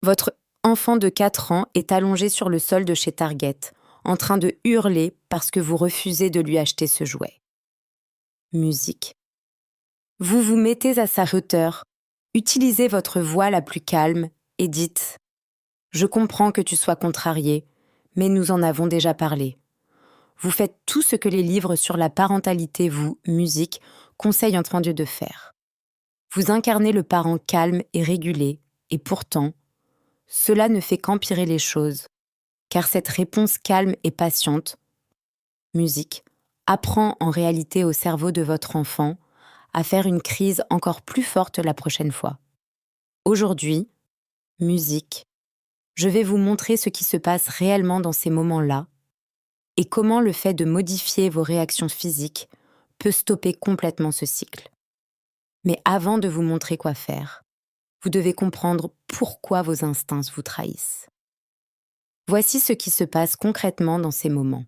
Votre enfant de 4 ans est allongé sur le sol de chez Target, en train de hurler parce que vous refusez de lui acheter ce jouet. Musique. Vous vous mettez à sa hauteur, utilisez votre voix la plus calme et dites « Je comprends que tu sois contrarié, mais nous en avons déjà parlé. » Vous faites tout ce que les livres sur la parentalité musique, conseillent entendu de faire. Vous incarnez le parent calme et régulé, et pourtant, cela ne fait qu'empirer les choses, car cette réponse calme et patiente, musique, apprend en réalité au cerveau de votre enfant à faire une crise encore plus forte la prochaine fois. Aujourd'hui, musique, je vais vous montrer ce qui se passe réellement dans ces moments-là et comment le fait de modifier vos réactions physiques peut stopper complètement ce cycle. Mais avant de vous montrer quoi faire, vous devez comprendre pourquoi vos instincts vous trahissent. Voici ce qui se passe concrètement dans ces moments.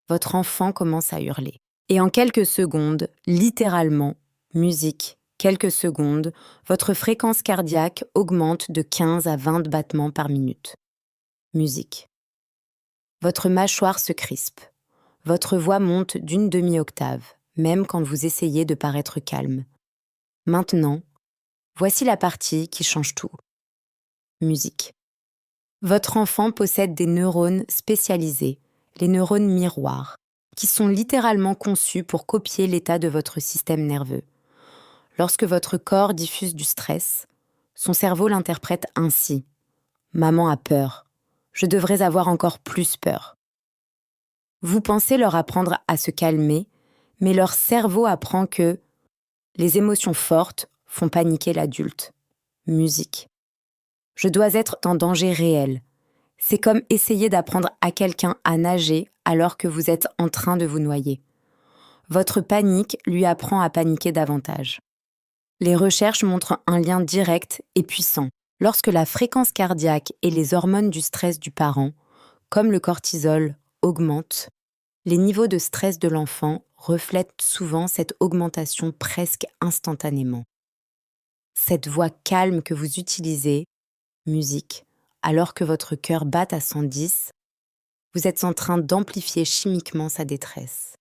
Votre enfant commence à hurler. Et en quelques secondes, littéralement, musique, quelques secondes, votre fréquence cardiaque augmente de 15 à 20 battements par minute. Musique. Votre mâchoire se crispe. Votre voix monte d'une demi-octave, même quand vous essayez de paraître calme. Maintenant, voici la partie qui change tout. Musique. Votre enfant possède des neurones spécialisés, les neurones miroirs, qui sont littéralement conçus pour copier l'état de votre système nerveux. Lorsque votre corps diffuse du stress, son cerveau l'interprète ainsi. Maman a peur. Je devrais avoir encore plus peur. Vous pensez leur apprendre à se calmer, mais leur cerveau apprend que les émotions fortes font paniquer l'adulte. Musique. Je dois être en danger réel. C'est comme essayer d'apprendre à quelqu'un à nager alors que vous êtes en train de vous noyer. Votre panique lui apprend à paniquer davantage. Les recherches montrent un lien direct et puissant. Lorsque la fréquence cardiaque et les hormones du stress du parent, comme le cortisol, augmentent, les niveaux de stress de l'enfant reflètent souvent cette augmentation presque instantanément. Cette voix calme que vous utilisez, musique, alors que votre cœur bat à 110, vous êtes en train d'amplifier chimiquement sa détresse.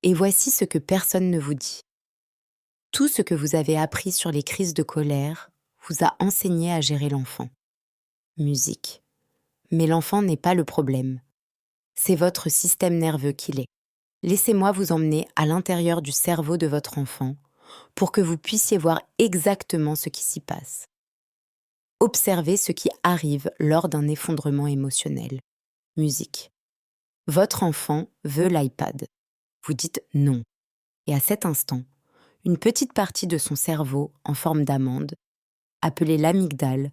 Et voici ce que personne ne vous dit. Tout ce que vous avez appris sur les crises de colère vous a enseigné à gérer l'enfant. Musique. Mais l'enfant n'est pas le problème. C'est votre système nerveux qui l'est. Laissez-moi vous emmener à l'intérieur du cerveau de votre enfant pour que vous puissiez voir exactement ce qui s'y passe. Observez ce qui arrive lors d'un effondrement émotionnel. Musique. Votre enfant veut l'iPad. Vous dites non. Et à cet instant, une petite partie de son cerveau en forme d'amande, appelée l'amygdale,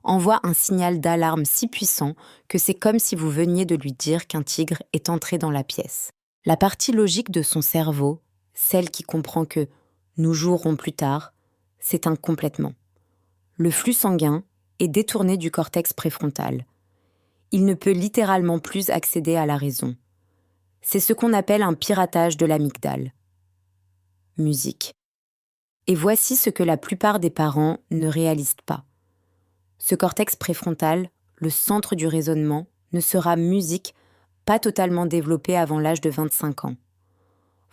envoie un signal d'alarme si puissant que c'est comme si vous veniez de lui dire qu'un tigre est entré dans la pièce. La partie logique de son cerveau, celle qui comprend que nous jouerons plus tard, s'éteint complètement. Le flux sanguin est détourné du cortex préfrontal. Il ne peut littéralement plus accéder à la raison. C'est ce qu'on appelle un piratage de l'amygdale. Musique. Et voici ce que la plupart des parents ne réalisent pas. Ce cortex préfrontal, le centre du raisonnement, ne sera musique pas totalement développé avant l'âge de 25 ans.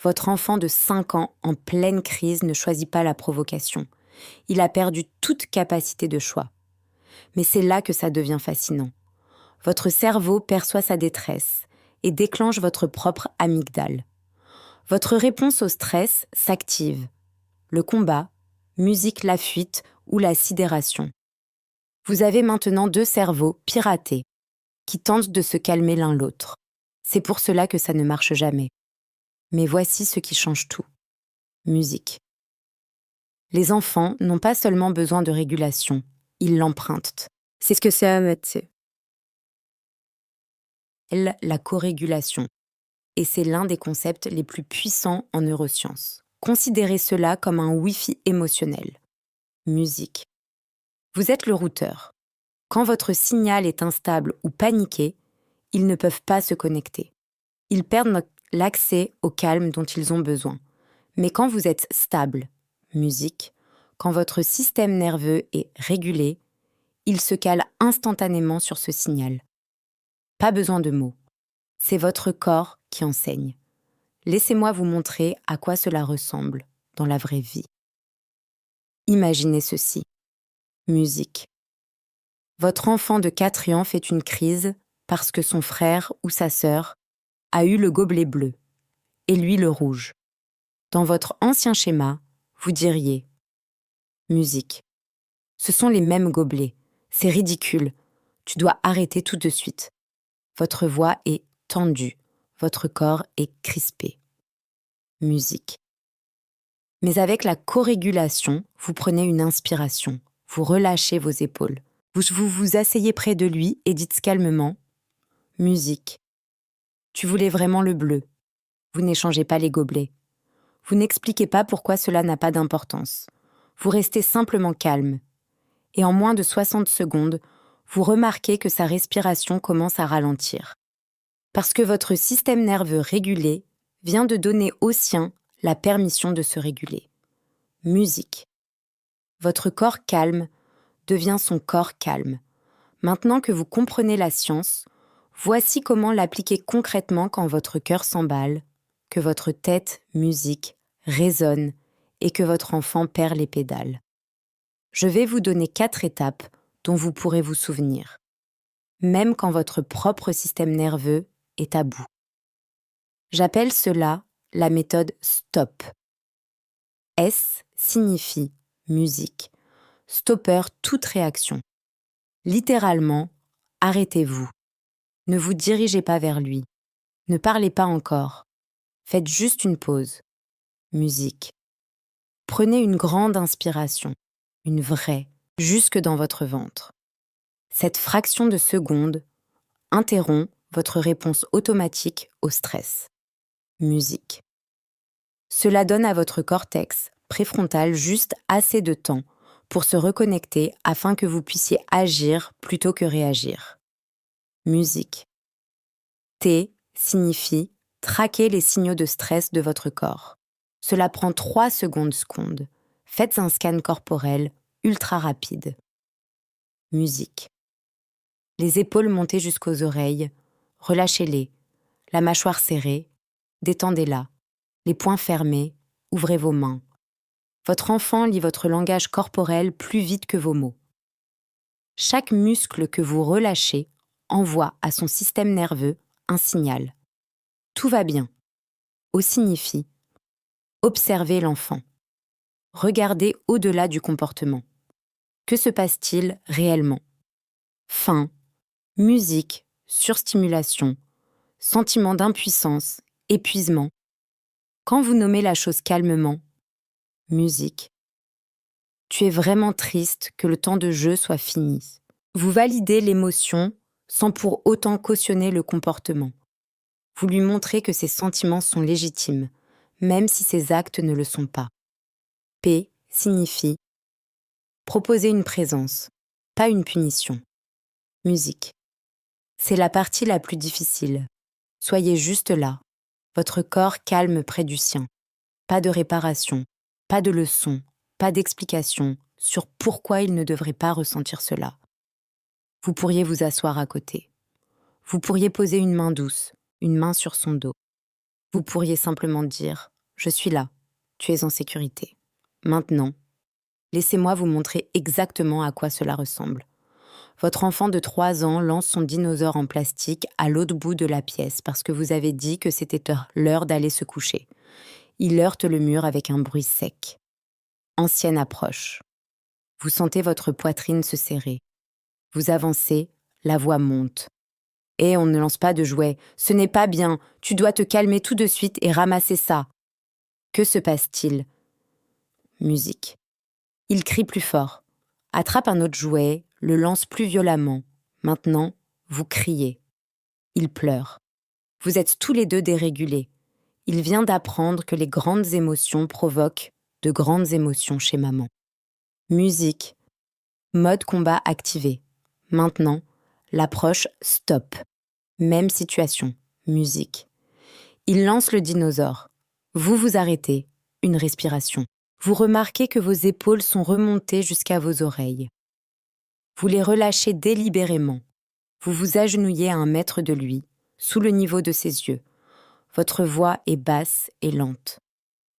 Votre enfant de 5 ans en pleine crise ne choisit pas la provocation. Il a perdu toute capacité de choix. Mais c'est là que ça devient fascinant. Votre cerveau perçoit sa détresse et déclenche votre propre amygdale. Votre réponse au stress s'active. Le combat, musique la fuite ou la sidération. Vous avez maintenant 2 cerveaux piratés qui tentent de se calmer l'un l'autre. C'est pour cela que ça ne marche jamais. Mais voici ce qui change tout. Musique. Les enfants n'ont pas seulement besoin de régulation, ils l'empruntent. C'est ce que c'est, Mathieu. La corégulation. Et c'est l'un des concepts les plus puissants en neurosciences. Considérez cela comme un Wi-Fi émotionnel. Musique. Vous êtes le routeur. Quand votre signal est instable ou paniqué, ils ne peuvent pas se connecter. Ils perdent l'accès au calme dont ils ont besoin. Mais quand vous êtes stable, musique, quand votre système nerveux est régulé, Il se cale instantanément sur ce signal. Pas besoin de mots. C'est votre corps qui enseigne. Laissez-moi vous montrer à quoi cela ressemble dans la vraie vie. Imaginez ceci. Musique. Votre enfant de 4 ans fait une crise parce que son frère ou sa sœur a eu le gobelet bleu et lui le rouge. Dans votre ancien schéma, vous diriez « Musique. Ce sont les mêmes gobelets. C'est ridicule. Tu dois arrêter tout de suite. » Votre voix est tendue. Votre corps est crispé. Musique. Mais avec la corégulation, vous prenez une inspiration. Vous relâchez vos épaules. Vous asseyez près de lui et dites calmement « Musique. Tu voulais vraiment le bleu. Vous n'échangez pas les gobelets. Vous n'expliquez pas pourquoi cela n'a pas d'importance. Vous restez simplement calme. Et en moins de 60 secondes, vous remarquez que sa respiration commence à ralentir. Parce que votre système nerveux régulé vient de donner au sien la permission de se réguler. Musique. Votre corps calme devient son corps calme. Maintenant que vous comprenez la science, voici comment l'appliquer concrètement quand votre cœur s'emballe, que votre tête, musique, résonne et que votre enfant perd les pédales. Je vais vous donner 4 étapes dont vous pourrez vous souvenir, même quand votre propre système nerveux est à bout. J'appelle cela la méthode STOP. S signifie musique, stopper toute réaction. Littéralement, arrêtez-vous. Ne vous dirigez pas vers lui. Ne parlez pas encore. Faites juste une pause. Musique. Prenez une grande inspiration, une vraie, jusque dans votre ventre. Cette fraction de seconde interrompt votre réponse automatique au stress. Musique. Cela donne à votre cortex préfrontal juste assez de temps pour se reconnecter afin que vous puissiez agir plutôt que réagir. Musique. T signifie traquer les signaux de stress de votre corps. Cela prend 3 secondes. Faites un scan corporel ultra rapide. Musique. Les épaules montées jusqu'aux oreilles, relâchez-les. La mâchoire serrée, détendez-la. Les poings fermés, ouvrez vos mains. Votre enfant lit votre langage corporel plus vite que vos mots. Chaque muscle que vous relâchez envoie à son système nerveux un signal. Tout va bien. O signifie observez l'enfant. Regardez au-delà du comportement. Que se passe-t-il réellement? Faim, musique, surstimulation, sentiment d'impuissance, épuisement. Quand vous nommez la chose calmement, musique, tu es vraiment triste que le temps de jeu soit fini. Vous validez l'émotion sans pour autant cautionner le comportement. Vous lui montrez que ses sentiments sont légitimes, même si ses actes ne le sont pas. P signifie proposer une présence, pas une punition. Musique. C'est la partie la plus difficile. Soyez juste là, votre corps calme près du sien. Pas de réparation, pas de leçon, pas d'explication sur pourquoi il ne devrait pas ressentir cela. Vous pourriez vous asseoir à côté. Vous pourriez poser une main douce, une main sur son dos. Vous pourriez simplement dire « Je suis là, tu es en sécurité ». Maintenant, laissez-moi vous montrer exactement à quoi cela ressemble. Votre enfant de 3 ans lance son dinosaure en plastique à l'autre bout de la pièce parce que vous avez dit que c'était l'heure d'aller se coucher. Il heurte le mur avec un bruit sec. Ancienne approche. Vous sentez votre poitrine se serrer. Vous avancez, la voix monte. « Eh, on ne lance pas de jouets. Ce n'est pas bien. Tu dois te calmer tout de suite et ramasser ça. » Que se passe-t-il? Musique. Il crie plus fort. Attrape un autre jouet, le lance plus violemment. Maintenant, vous criez. Il pleure. Vous êtes tous les deux dérégulés. Il vient d'apprendre que les grandes émotions provoquent de grandes émotions chez maman. Musique. Mode combat activé. Maintenant, l'approche stop. Même situation. Musique. Il lance le dinosaure. Vous vous arrêtez. Une respiration. Vous remarquez que vos épaules sont remontées jusqu'à vos oreilles. Vous les relâchez délibérément. Vous vous agenouillez à 1 mètre de lui, sous le niveau de ses yeux. Votre voix est basse et lente.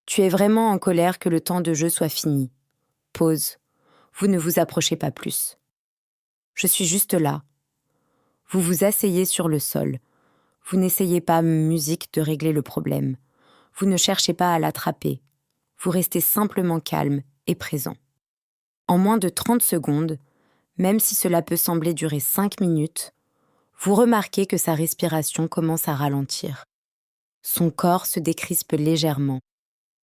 Tu es vraiment en colère que le temps de jeu soit fini. Pause. Vous ne vous approchez pas plus. Je suis juste là. Vous vous asseyez sur le sol. Vous n'essayez pas, musique, de régler le problème. Vous ne cherchez pas à l'attraper. Vous restez simplement calme et présent. En moins de 30 secondes, même si cela peut sembler durer 5 minutes, vous remarquez que sa respiration commence à ralentir. Son corps se décrispe légèrement,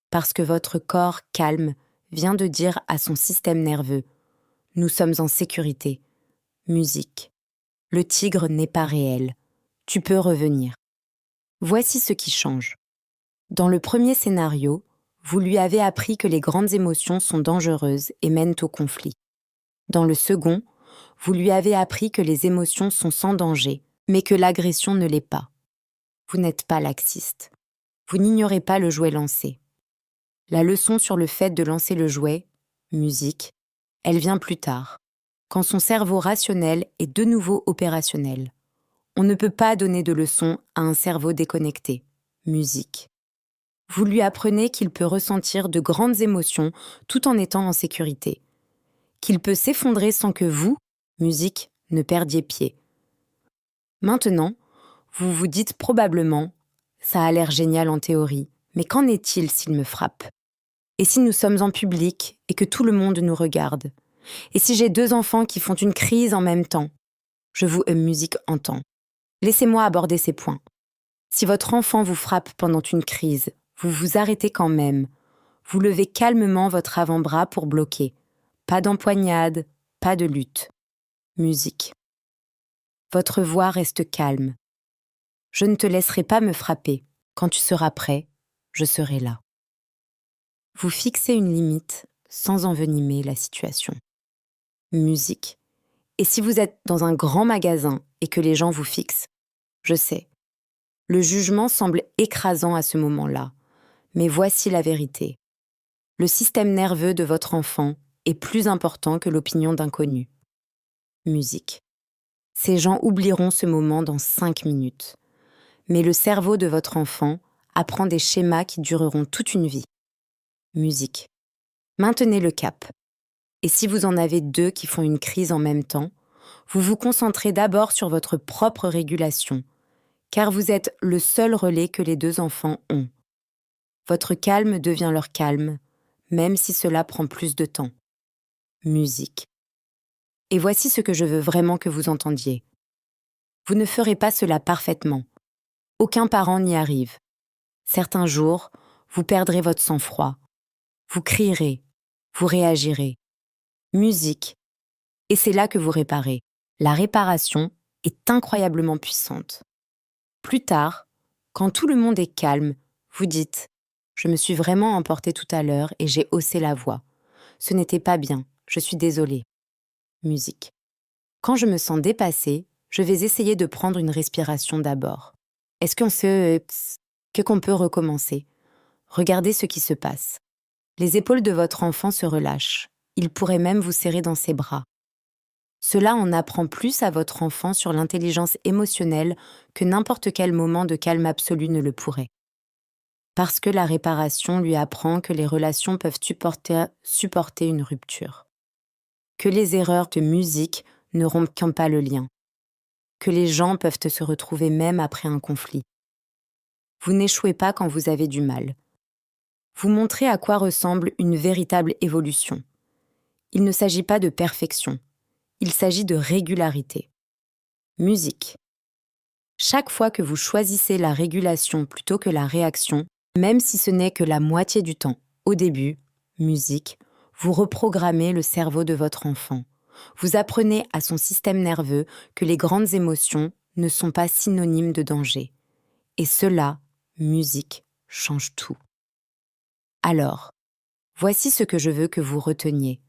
parce que votre corps calme vient de dire à son système nerveux « Nous sommes en sécurité. Musique. Le tigre n'est pas réel. Tu peux revenir. » Voici ce qui change. Dans le premier scénario, vous lui avez appris que les grandes émotions sont dangereuses et mènent au conflit. Dans le second, vous lui avez appris que les émotions sont sans danger, mais que l'agression ne l'est pas. Vous n'êtes pas laxiste. Vous n'ignorez pas le jouet lancé. La leçon sur le fait de lancer le jouet, musique, elle vient plus tard, quand son cerveau rationnel est de nouveau opérationnel. On ne peut pas donner de leçon à un cerveau déconnecté, musique. Vous lui apprenez qu'il peut ressentir de grandes émotions tout en étant en sécurité, qu'il peut s'effondrer sans que vous, musique, ne perdiez pied. Maintenant, vous vous dites probablement « ça a l'air génial en théorie, mais qu'en est-il s'il me frappe ? Et si nous sommes en public et que tout le monde nous regarde ? Et si j'ai 2 enfants qui font une crise en même temps ? Je vous musique entend. Laissez-moi aborder ces points. Si votre enfant vous frappe pendant une crise, vous vous arrêtez quand même. Vous levez calmement votre avant-bras pour bloquer. Pas d'empoignade, pas de lutte. Musique. Votre voix reste calme. Je ne te laisserai pas me frapper. Quand tu seras prêt, je serai là. Vous fixez une limite sans envenimer la situation. Musique. Et si vous êtes dans un grand magasin et que les gens vous fixent, je sais. Le jugement semble écrasant à ce moment-là, mais voici la vérité. Le système nerveux de votre enfant est plus important que l'opinion d'inconnus. Musique. Ces gens oublieront ce moment dans 5 minutes. Mais le cerveau de votre enfant apprend des schémas qui dureront toute une vie. Musique. Maintenez le cap. Et si vous en avez 2 qui font une crise en même temps, vous vous concentrez d'abord sur votre propre régulation, car vous êtes le seul relais que les 2 enfants ont. Votre calme devient leur calme, même si cela prend plus de temps. Musique. Et voici ce que je veux vraiment que vous entendiez. Vous ne ferez pas cela parfaitement. Aucun parent n'y arrive. Certains jours, vous perdrez votre sang-froid. Vous crierez, vous réagirez. Musique. Et c'est là que vous réparez. La réparation est incroyablement puissante. Plus tard, quand tout le monde est calme, vous dites « Je me suis vraiment emportée tout à l'heure et j'ai haussé la voix. Ce n'était pas bien, je suis désolée. » Musique. Quand je me sens dépassée, je vais essayer de prendre une respiration d'abord. Est-ce qu'on peut recommencer? Regardez ce qui se passe. Les épaules de votre enfant se relâchent. Il pourrait même vous serrer dans ses bras. Cela en apprend plus à votre enfant sur l'intelligence émotionnelle que n'importe quel moment de calme absolu ne le pourrait. Parce que la réparation lui apprend que les relations peuvent supporter une rupture. Que les erreurs de musique ne rompent pas le lien. Que les gens peuvent se retrouver même après un conflit. Vous n'échouez pas quand vous avez du mal. Vous montrez à quoi ressemble une véritable évolution. Il ne s'agit pas de perfection. Il s'agit de régularité. Musique. Chaque fois que vous choisissez la régulation plutôt que la réaction, même si ce n'est que la moitié du temps, au début, musique, vous reprogrammez le cerveau de votre enfant. Vous apprenez à son système nerveux que les grandes émotions ne sont pas synonymes de danger. Et cela, musique, change tout. Alors, voici ce que je veux que vous reteniez.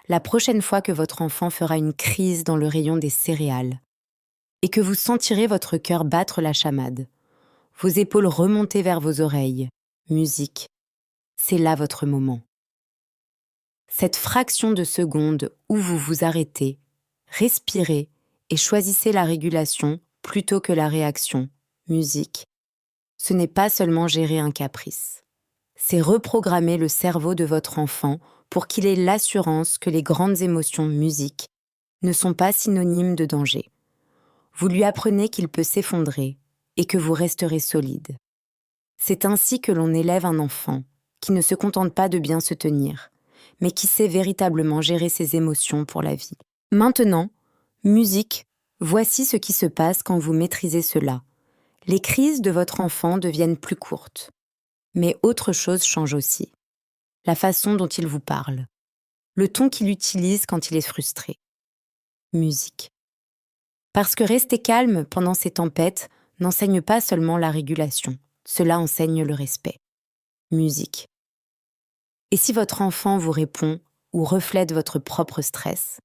La prochaine fois que votre enfant fera une crise dans le rayon des céréales et que vous sentirez votre cœur battre la chamade, vos épaules remonter vers vos oreilles, musique, c'est là votre moment. Cette fraction de seconde où vous vous arrêtez, Respirez et choisissez la régulation plutôt que la réaction. Musique. Ce n'est pas seulement gérer un caprice. C'est reprogrammer le cerveau de votre enfant pour qu'il ait l'assurance que les grandes émotions musique ne sont pas synonymes de danger. Vous lui apprenez qu'il peut s'effondrer et que vous resterez solide. C'est ainsi que l'on élève un enfant qui ne se contente pas de bien se tenir, mais qui sait véritablement gérer ses émotions pour la vie. Maintenant, musique, voici ce qui se passe quand vous maîtrisez cela. Les crises de votre enfant deviennent plus courtes. Mais autre chose change aussi. La façon dont il vous parle. Le ton qu'il utilise quand il est frustré. Musique. Parce que rester calme pendant ces tempêtes n'enseigne pas seulement la régulation, cela enseigne le respect. Musique. Et si votre enfant vous répond ou reflète votre propre stress?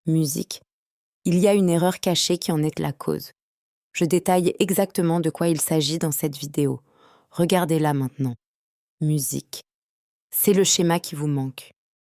Musique. Il y a une erreur cachée qui en est la cause. Je détaille exactement de quoi il s'agit dans cette vidéo. Regardez-la maintenant. Musique. C'est le schéma qui vous manque.